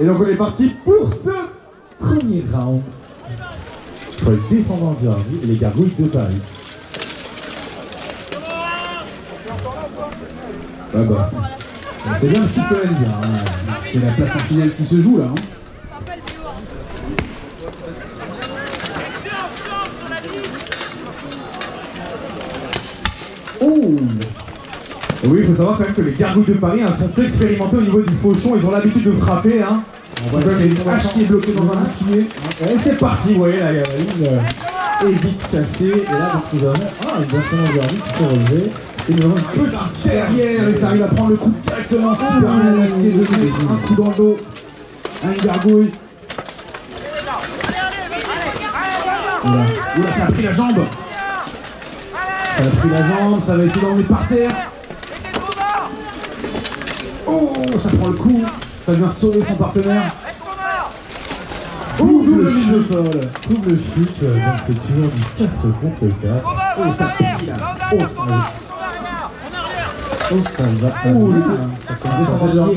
Et donc on est parti pour ce premier round entre les descendants du Hardy et les gargouilles de Paris. Ah bah. C'est bien ce qu'il peut dire. Hein. C'est la place en finale qui se joue là. Hein. Oh! Et oui, il faut savoir quand même que les gargouilles de Paris sont expérimentés au niveau du fauchon, ils ont l'habitude de frapper. Hein. On va les haches qui est bloqué dans un bouclier. Et c'est parti, vous voyez là, il y a une évite cassée. Et là, donc, nous avons une descendant du Hardy qui s'est relevée. Et nous avons une petite derrière et ça arrive à prendre le coup directement. Ça permet à l'acier de mettre un coup dans le dos à une gargouille. Oula, ça a pris la jambe. Ça a pris la jambe, ça va essayer d'emmener par terre. Oh, ça prend le coup. Ça vient sauver son partenaire. Double mise au sol. Double chute. Donc c'est toujours du 4 contre 4. Oh, ça plie là. Oh, ça va. Oh, ça va. Oh, ça commence à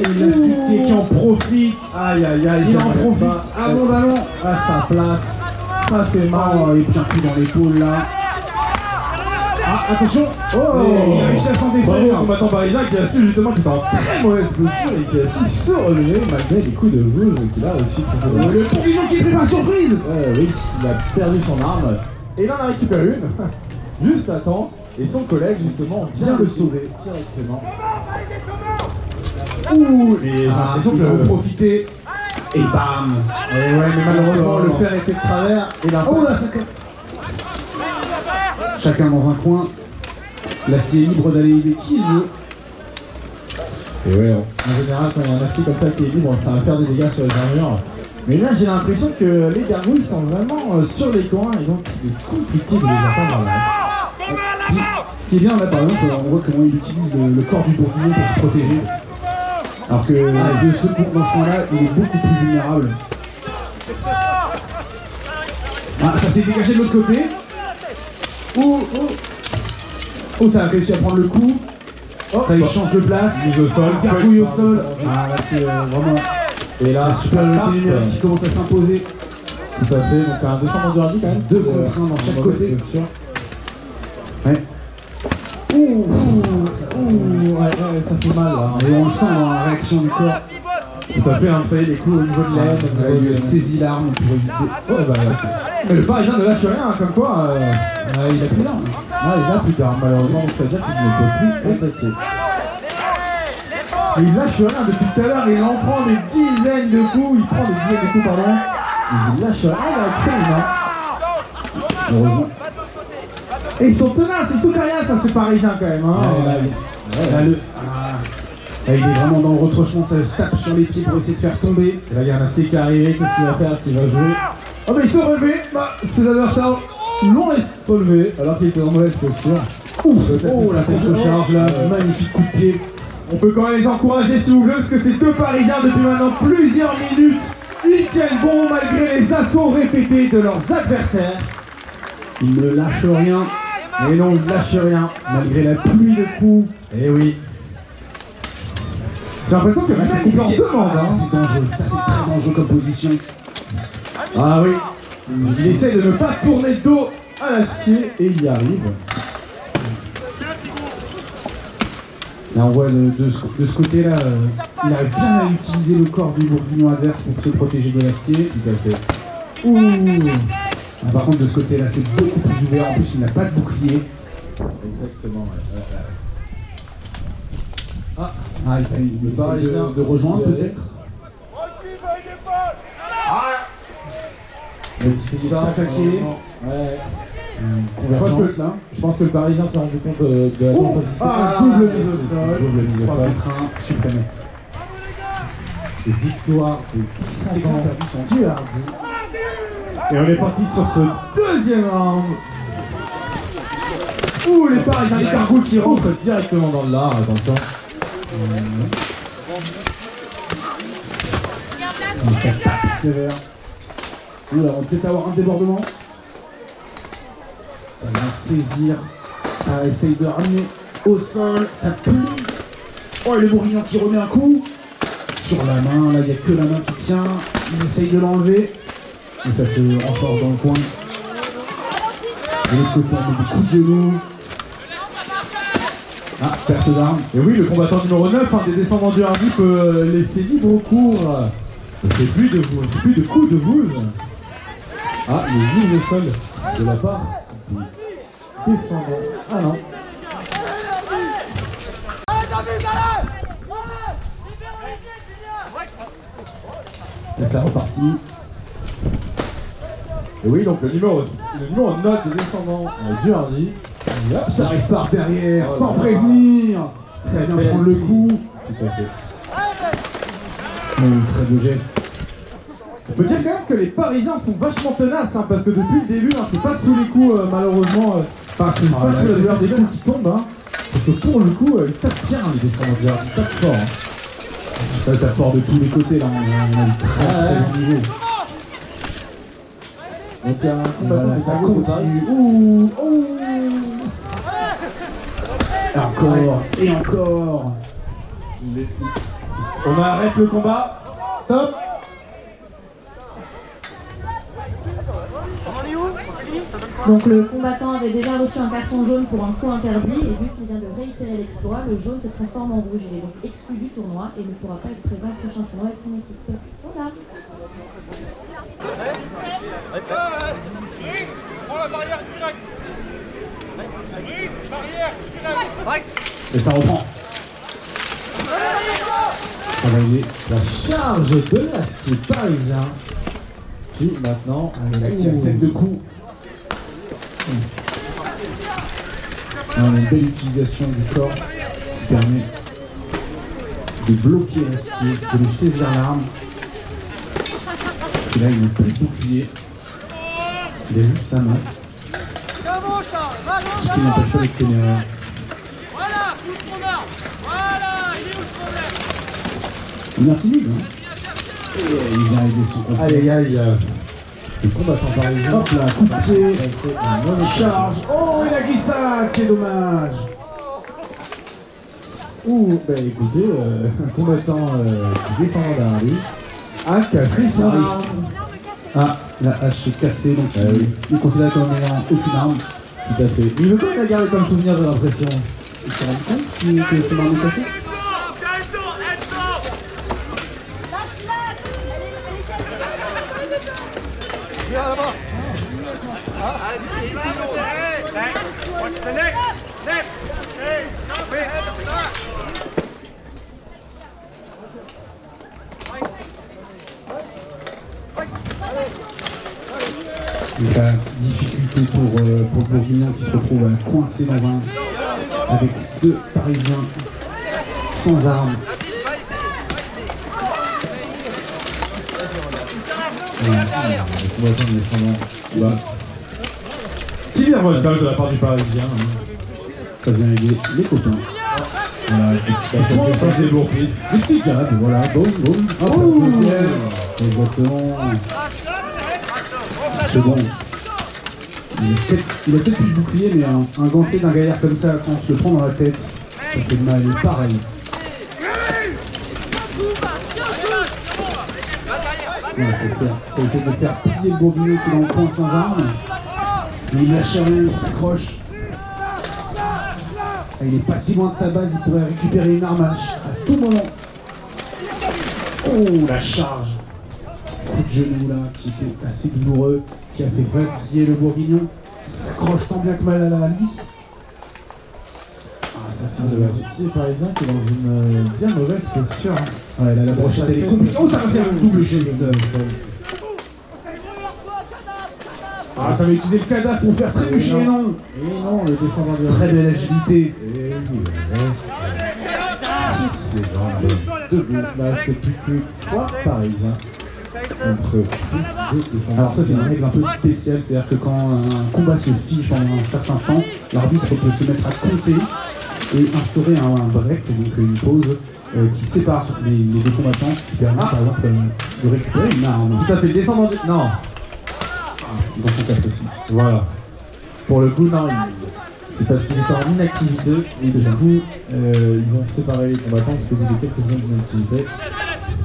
l'élastique qui en profite. Aïe, aïe, aïe. Il en profite abondamment à sa place. Ça fait mal. Oh, et puis un coup dans l'épaule là. Ah, attention. Oh, il a réussi à s'en défendre. Combattant parisien qui a su justement qu'il était en très mauvaise posture et qui a su se relever malgré les coups de boule qu'il a aussi. Le bourguignon qui est pris par surprise. Oui, il a perdu son arme. Et il en a récupéré une, juste à temps. Et son collègue justement vient le sauver directement. Ouh, et j'ai l'impression il que va profiter. Et bam. Et ouais, mais malheureusement le fer était de travers. Et là, oh là, ça... Chacun dans un coin. L'acier est libre d'aller aider qui il veut. Et ouais, en général, quand il y a un acier comme ça qui est libre, ça va faire des dégâts sur les armures. Mais là, j'ai l'impression que les gargouilles sont vraiment sur les coins et donc il est compliqué de les attendre à la. Ce qui est bien là, par exemple, on voit comment il utilise le corps du bourguignon pour se protéger. Alors que de ce point-là, il est beaucoup plus vulnérable. Ah, ça s'est dégagé de l'autre côté. Oh, ça a réussi à prendre le coup. Oh, ça, il change de place. Mise au sol. Gargouille au sol. Ah, là, c'est vraiment. Et là, supériorité numérique qui commence à s'imposer. Tout à fait. Donc, un descendant du Hardy quand même. 2 contre 1 dans chaque côté. Ouais. Ouais, ça fait mal là. Et on le sent dans la réaction du corps. Tout à fait, hein, vous savez, les coups au niveau de l'aide. Il lui a saisi l'arme pour éviter. Oh, bah, mais le Parisien ne lâche rien, comme quoi. Il a plus d'armes. Il a plus d'armes, malheureusement, ça veut dire qu'il ne peut plus attaquer. Il lâche rien depuis tout à l'heure, il en prend des dizaines de coups, il prend des dizaines de coups, pardon. Mais il lâche rien, il a pris une main. Heureusement. Et ils sont tenaces, ils sont coriaces, hein, ces Parisiens quand même. Hein. Là, il est vraiment dans le retranchement, ça se tape sur les pieds pour essayer de faire tomber. Et là, il y a un acier qui est arrivé, qu'est-ce qu'il va faire? Est-ce qu'il va jouer? Oh, mais ils sont relevés, ses adversaires l'ont laissé relever alors qu'il était en mauvaise posture. Oh, la contre-charge là, magnifique coup de pied. On peut quand même les encourager si vous voulez, parce que ces deux Parisiens, depuis maintenant plusieurs minutes, ils tiennent bon malgré les assauts répétés de leurs adversaires. Ils ne lâchent rien. Et non, ils ne lâchent rien, malgré la pluie de coups. Eh oui. J'ai l'impression que c'est ils en demandent. Hein. C'est dangereux, ça c'est très dangereux comme position. Ah oui. Il essaie de ne pas tourner le dos à l'acier et il y arrive. Là on voit de ce côté-là, il arrive bien à utiliser le corps du bourguignon adverse pour se protéger de l'acier. Tout à fait. Ouh. Ah, par contre de ce côté-là c'est beaucoup plus ouvert, en plus il n'a pas de bouclier. Exactement, ouais. Il essaie de rejoindre peut-être. C'est ça, attaqué. Ouais. Je pense que le Parisien s'est rendu compte de la composition. Double mise au sol. Double mise au sol. 3 contre 1, suprématie. Et victoire de 50 du Hardy. Et on est parti sur ce deuxième round. Ouh, les Parisiens, les gargouilles qui rentrent directement dans le lard, attention. Ça tape sévère. Oula, on va peut-être avoir un débordement. Ça va saisir. Ça essaye de ramener au sol. Ça plie. Oh, et le bourguignon qui remet un coup. sur la main. Là, il n'y a que la main qui tient. Ils essayent de l'enlever. Et ça se renforce dans le coin. De l'autre côté, on met des coups de genoux. Ah, perte d'armes. Et oui, le combattant numéro 9 des descendants du Hardy peut laisser libre cours. C'est plus de coups de boule. Ah, il est mis au sol de la part des descendants. Ah non. Et ça repartit. Et oui, donc le numéro 9 des descendants du Hardy. Hop, ça arrive par derrière, Oh sans là. prévenir. Très bien prendre le coup. Tout à fait. Très beau geste. On peut dire quand même que les Parisiens sont vachement tenaces, parce que depuis le début, c'est pas sous les coups, malheureusement. Enfin, c'est pas sous la douleur des coups qui tombent. Parce que pour le coup, ils tapent bien les descendants du Hardy, ils tapent fort. Ça tape fort de tous les côtés là, on a un très bon niveau. Donc il y a un combattant Voilà, qui ça continue. continue. Ouh, ouh. Et encore, et encore. On arrête le combat. Stop. Donc le combattant avait déjà reçu un carton jaune pour un coup interdit et vu qu'il vient de réitérer l'exploit, le jaune se transforme en rouge. Il est donc exclu du tournoi et ne pourra pas être présent au prochain tournoi avec son équipe. Voilà. Prends la barrière direct. Barrière direct. Et ça reprend. Ça va aider. La charge de l'acier parisien. Qui maintenant Là, qui a 7 de coups. On a une belle utilisation du corps qui permet de bloquer l'acier, de lui saisir l'arme. Et là, il n'a plus de bouclier. Il a juste sa masse. Ce qui n'empêche pas d'être téméraire. Voilà, pousse ton arme. Voilà, il est où le problème? Il intimide, hein. Et il vient aider son confrère. Aïe aïe aïe. Le combattant parisien. Hop là, coup de pied. Un mauvais Charge. Oh, et la glissade, c'est dommage. Ouh, bah écoutez, un combattant qui descend d'un Hardy a cassé son arrive. arme. Ah, la hache est cassée, donc il est considéré comme n'ayant aucune arme. Tout à fait. Il veut pas la garder comme souvenir, j'ai l'impression. Il s'est rendu compte que son arme est cassée. Viens là-bas. Watch the neck. Neck. Donc la difficulté pour le Bourguignon qui se retrouve coincé dans avec deux Parisiens sans armes. Le combattant du descendant. Bah. Qui vient remontage de la part du Parisien. Ça vient aider les copains. Voilà, ça s'est fait des lourds plis. Des petits jabs, voilà, boum, boum. Hop, Ouh. la deuxième. Exactement. C'est bon. Il a peut-être plus de bouclier, mais un gantelet d'un gaillard comme ça, quand on se le prend dans la tête, ça fait mal. Et pareil. Ouais, c'est ça. Ça essaie de faire plier le Bourguignon qui est dans le coin sans armes. Il lâche rien, il s'accroche. Il est pas si loin de sa base, il pourrait récupérer une arme à tout moment. Oh, la charge. Coup de genou là, qui était assez douloureux, qui a fait vaciller le Bourguignon. Il s'accroche tant bien que mal à la lisse. Ah, ça c'est Le Acier parisien qui est dans une bien mauvaise posture. Ouais, là, la brochette elle est compliquée. Oh, ça va faire un double chute. Ah, ça va utiliser le cadavre pour faire trébucher, Et non. Et non, le descendant du Très belle agilité. Et il reste sur ses jambes. Debout. Il ne reste plus que 3 Parisiens contre 2 descendants. Alors ça c'est une règle un peu spéciale, c'est-à-dire que quand un combat se fiche pendant un certain temps, l'arbitre peut se mettre à compter et instaurer un break, donc une pause qui sépare les deux combattants, qui permet par exemple de récupérer une arme. Tout à fait, descendant du... Non. Dans son cas précis. Voilà. Pour le coup, non, c'est parce qu'ils étaient en inactivité et du coup, ils ont séparé les combattants parce que vous avez quelques secondes d'inactivité.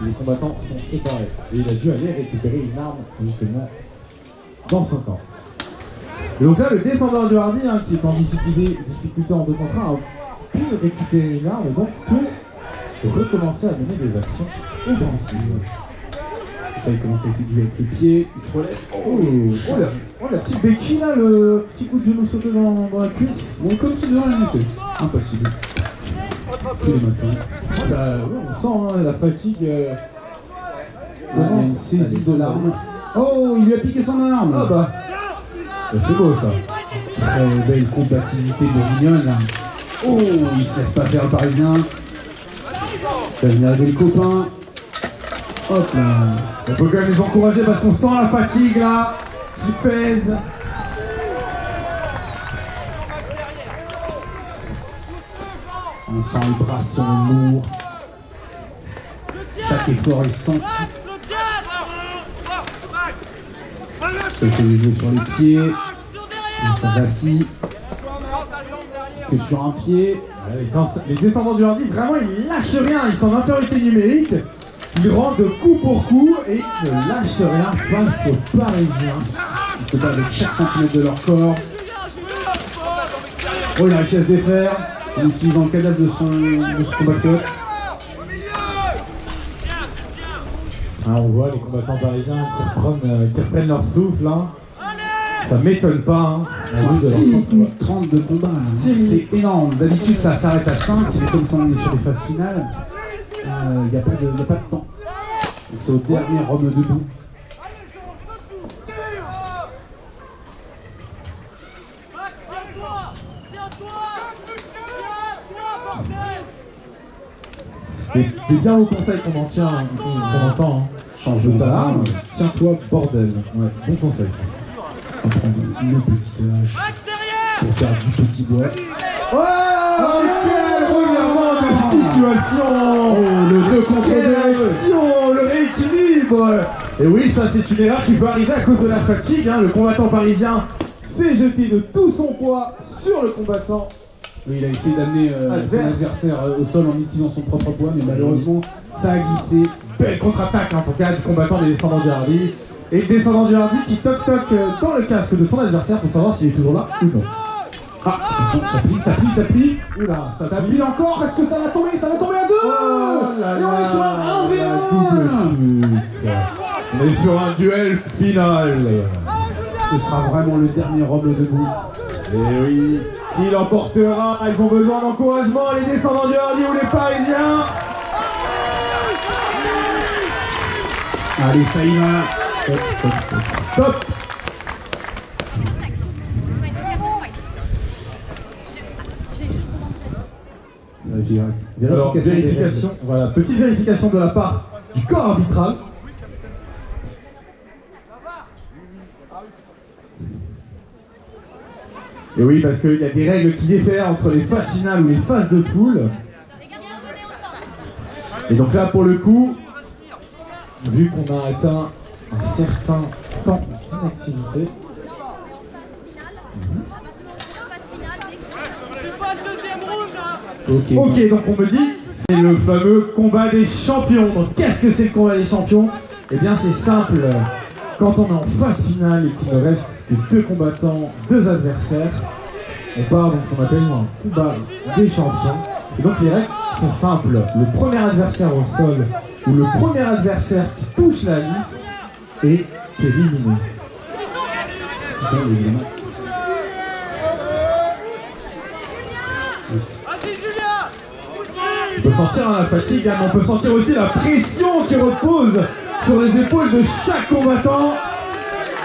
les combattants sont séparés. Et il a dû aller récupérer une arme justement dans son camp. Et donc là, le descendeur du Hardy, qui est en difficulté en 2 contre 1, a pu récupérer une arme et donc peut recommencer à mener des actions offensives. Là, il commence à essayer de jouer avec le pied, il se relève. La petite béquille là, le petit coup de genou sauté dans la cuisse. Bon, comme si de rien n'était. Impossible. Tous les matins. On sent la fatigue. Il y a une saisie de l'arme. Oh, il lui a piqué son arme. Ah bah. C'est beau ça. Très belle combativité bourguignonne. Oh, il se laisse pas faire le Parisien. Il va venir aider le copain. Hop là. Il faut quand même les encourager parce qu'on sent la fatigue là, qui pèse. On sent les bras sont lourds. Chaque effort est senti. Ça fait les jouer sur les pieds. Il s'assit que sur un pied. Les descendants du Hardy, vraiment ils lâchent rien, ils sont en infériorité numérique. Ils rentrent de coup pour coup et ils ne lâchent rien face aux Parisiens. Ils se battent avec chaque centimètre de leur corps. Oh, il a réussi à se défaire. En utilisant le cadavre de son compatriote. On voit les combattants parisiens qui reprennent leur souffle. Ça m'étonne pas. 6 minutes 30 de combat. C'est énorme. D'habitude ça s'arrête à 5. Et comme ça on est sur les phases finales, il n'y a pas de temps. C'est au dernier Rome debout. C'est bien au conseil qu'on entend. Change de arme. Tiens-toi, bordel. Ouais, bon conseil. On prend le petit âge pour faire du petit bois. Oh, quel revirement de situation. Le 2 contre 2. Le rééquilibre. Et oui, ça c'est une erreur qui peut arriver à cause de la fatigue. Le combattant parisien s'est jeté de tout son poids sur le combattant. Oui, il a essayé d'amener son adversaire au sol en utilisant son propre poids, mais malheureusement, ça a glissé. Belle contre-attaque en tout cas du combattant des descendants du Hardy. Et le descendant du Hardy qui toc-toc dans le casque de son adversaire pour savoir s'il est toujours là ou non. Ah, ça plie. Oula, Ça plie encore. Est-ce que ça va tomber? Ça va tomber à 2. Et on est sur un 1v1. On est sur un duel final. Ce sera vraiment le dernier Rome debout. Et oui, qui l'emportera? Ils ont besoin d'encouragement, les descendants du Hardy ou les Parisiens. Allez, ça y va. Stop. Alors, vérification, voilà, petite vérification de la part du corps arbitral. Et oui, parce qu'il y a des règles qui diffèrent entre les phases finales ou les phases de poule. Et donc là, pour le coup, vu qu'on a atteint un certain temps d'inactivité, ok, donc on me dit, c'est le fameux combat des champions. Donc qu'est-ce que c'est le combat des champions? Eh bien c'est simple, quand on est en phase finale et qu'il ne reste que 2 combattants, 2 adversaires, on part dans ce qu'on appelle un combat des champions. Et donc les règles sont simples, le premier adversaire au sol ou le premier adversaire qui touche la lisse est éliminé. Bien évidemment. On peut sentir la fatigue, mais on peut sentir aussi la pression qui repose sur les épaules de chaque combattant.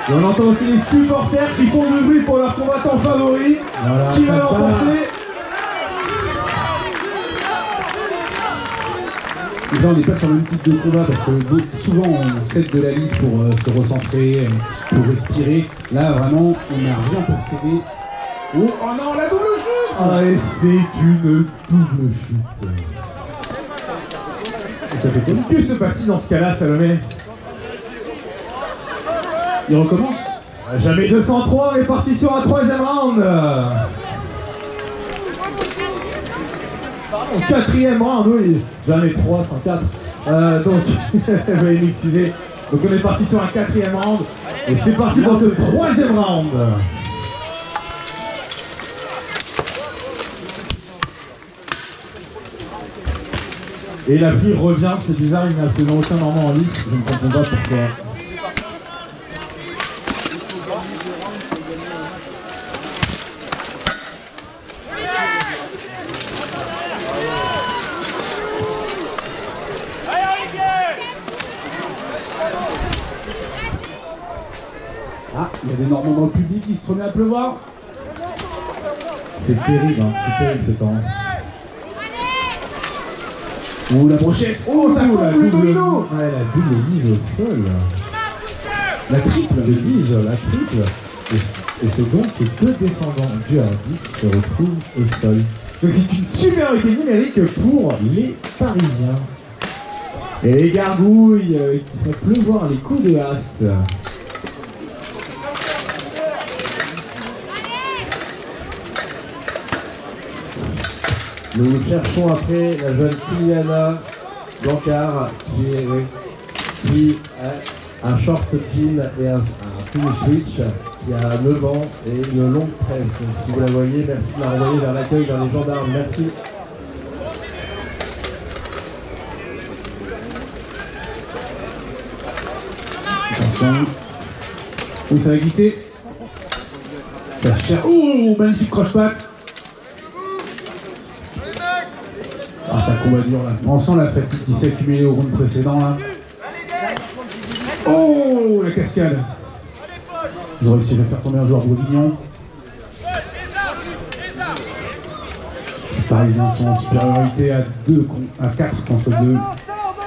Et on entend aussi les supporters qui font du bruit pour leur combattant favori. Voilà, qui va l'emporter. Là, on n'est pas sur le même type de combat parce que souvent on cède de la lisse pour se recentrer, pour respirer. Là, vraiment, on n'a rien pour céder. Oh non, la double chute! Ah, et c'est une double chute. Ça fait quoi? Que se passe-t-il dans ce cas-là, Salomé? Il recommence? Jamais 203, réparti sur un 3e round. Pardon, 4e round, oui. J'en ai 3, 104. Donc, veuillez m'excuser. Donc on est parti sur un 4e round. Et c'est parti pour ce 3e round. Et la pluie revient, c'est bizarre, il n'y a absolument aucun Normand en lice. Je ne comprends pas pourquoi. Ah, il y a des Normands dans le public qui se sont mis à pleuvoir. C'est terrible, hein. C'est terrible ce temps. Ouh, la brochette. Oh, ça Ouh, coupe le domino. Ouais, la double mise au sol. La triple, je dis, la triple. Et c'est donc que 2 descendants du Hardy qui se retrouvent au sol. Donc c'est une supériorité numérique pour les Parisiens. Et les gargouilles qui font pleuvoir les coups de haste. Nous cherchons après la jeune Kyliana Blancard qui a un short jean et un full switch, qui a 9 ans et une longue tresse. Si vous la voyez, merci de la renvoyer vers l'accueil, vers les gendarmes. Merci. Attention. Ouh, ça va glisser. Ça cherche. Ouh, magnifique croche-patte. Ah, ça combat dur là. On sent la fatigue qui s'est accumulée au round précédent là. Oh, la cascade. Ils ont réussi à faire tomber un joueur bourguignon. Les Parisiens sont en supériorité à 4 contre 2. Sors de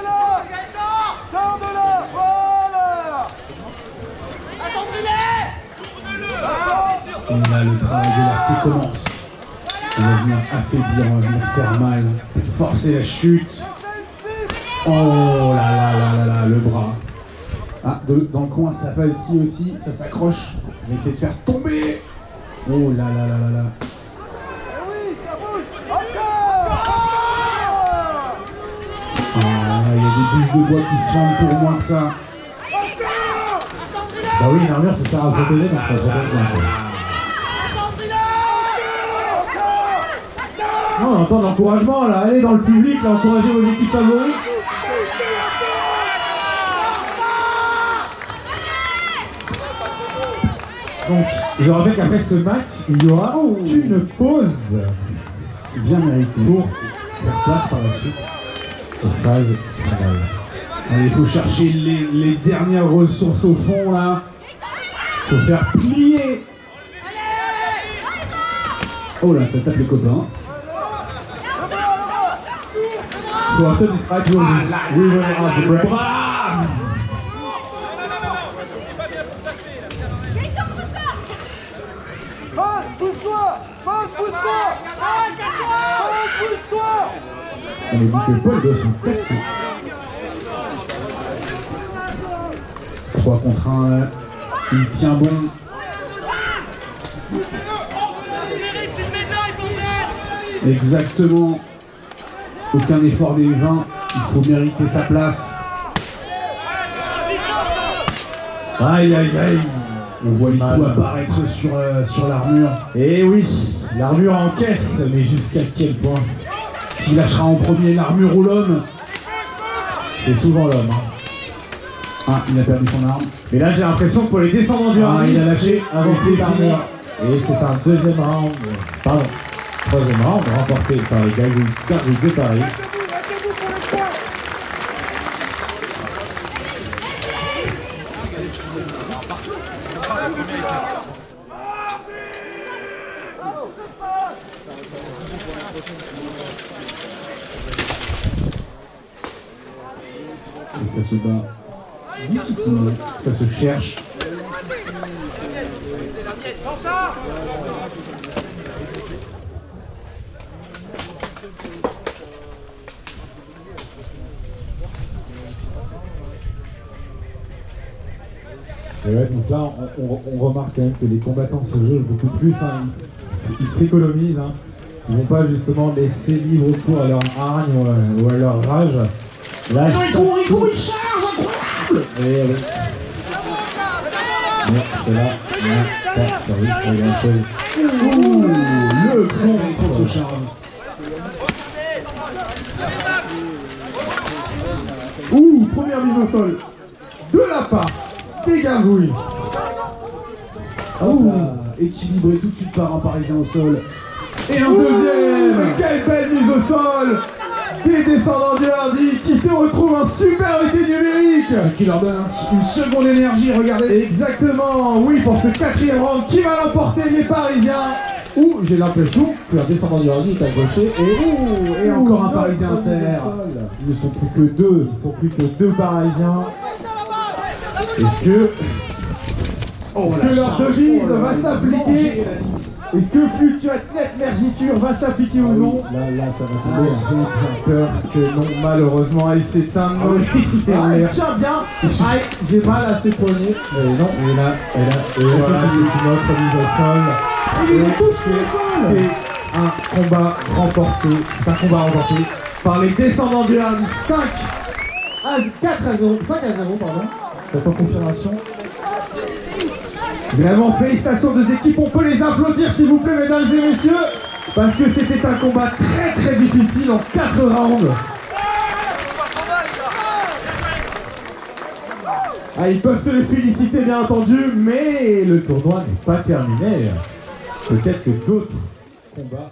là, Gaëtan! Sors de là! Voilà! On a le travail de l'art qui commence. On va venir affaiblir, on va venir faire mal, forcer la chute. Oh là là là là là, le bras. Ah, dans le coin, ça fait ici aussi, ça s'accroche. On va essayer de faire tomber. Oh là là là là là. Oui, ça bouge! Encore! Ah, il y a des bûches de bois qui se fendent pour moins que ça. Bah oui, une armure, ça sert à protéger, donc ça protège bien. Non, on entend l'encouragement là, allez dans le public, là, encouragez vos équipes favorites. Donc, je rappelle qu'après ce match, il y aura une pause bien méritée pour faire place par la suite aux phases finales. Allez, il faut chercher les dernières ressources au fond là. Il faut faire plier. Oh là, ça tape les copains. So after this fight, we will have the break. Pousse-toi! Pousse-toi! Pousse-toi! On me dit que Paul doit se casser. 3 contre 1 là. Il tient bon. Exactement. Aucun effort des 20. Il faut mériter sa place. Aïe aïe aïe. On voit les coups apparaître sur l'armure. Et oui, l'armure en caisse, mais jusqu'à quel point? Qui lâchera en premier, l'armure ou l'homme? C'est souvent l'homme. Hein. Ah, il a perdu son arme. Mais là, j'ai l'impression que pour les descendants du Hardy, il a lâché avant avec ses l'armure. Et c'est un deuxième round, pardon, troisième round remporté par les gargouilles de Paris. Restez-vous pour le point! Et ça se bat difficilement, ça se cherche. Et ouais, donc là, on remarque quand même que les combattants se jaugent beaucoup plus. Hein. Ils s'économisent. Hein. Ils vont pas justement laisser libre cours à leur hargne ou à leur rage. Là, il court, il charge, incroyable. Oui. Mais c'est là, on n'a pas servi pour grand chose. Ouh, le contre charge. Ouh, première mise au sol. De la part des gargouilles. Ouh, équilibré tout de suite par un Parisien au sol. Et un deuxième. Mais quelle belle mise au sol des descendants du Hardy qui se retrouvent un super été numérique. Ce qui leur donne une seconde énergie, regardez. Exactement, oui, pour ce 4e round qui va l'emporter les Parisiens. Où j'ai l'impression que un descendant du Hardy est accroché Et encore un Parisien à terre. Ils ne sont plus que deux, Parisiens. Est-ce que leur devise va s'appliquer? Est-ce que Fluctuathlète Mergiture va s'appliquer ou non? Là, ça va tomber. J'ai bien peur que non, malheureusement. Et c'est un no. Il tient bien. Aïe, j'ai mal à ses poignets. Mais non, et là, et voilà, c'est une autre mise au sol. Ils sont tous mis au sol. C'est un combat remporté. C'est un combat remporté par les descendants du Hardy. 4 à 0, pardon. Cette confirmation. Vraiment, félicitations aux deux équipes, on peut les applaudir s'il vous plaît mesdames et messieurs, parce que c'était un combat très difficile en 4 rounds. Ah, ils peuvent se le féliciter bien entendu, mais le tournoi n'est pas terminé. Peut-être que d'autres combats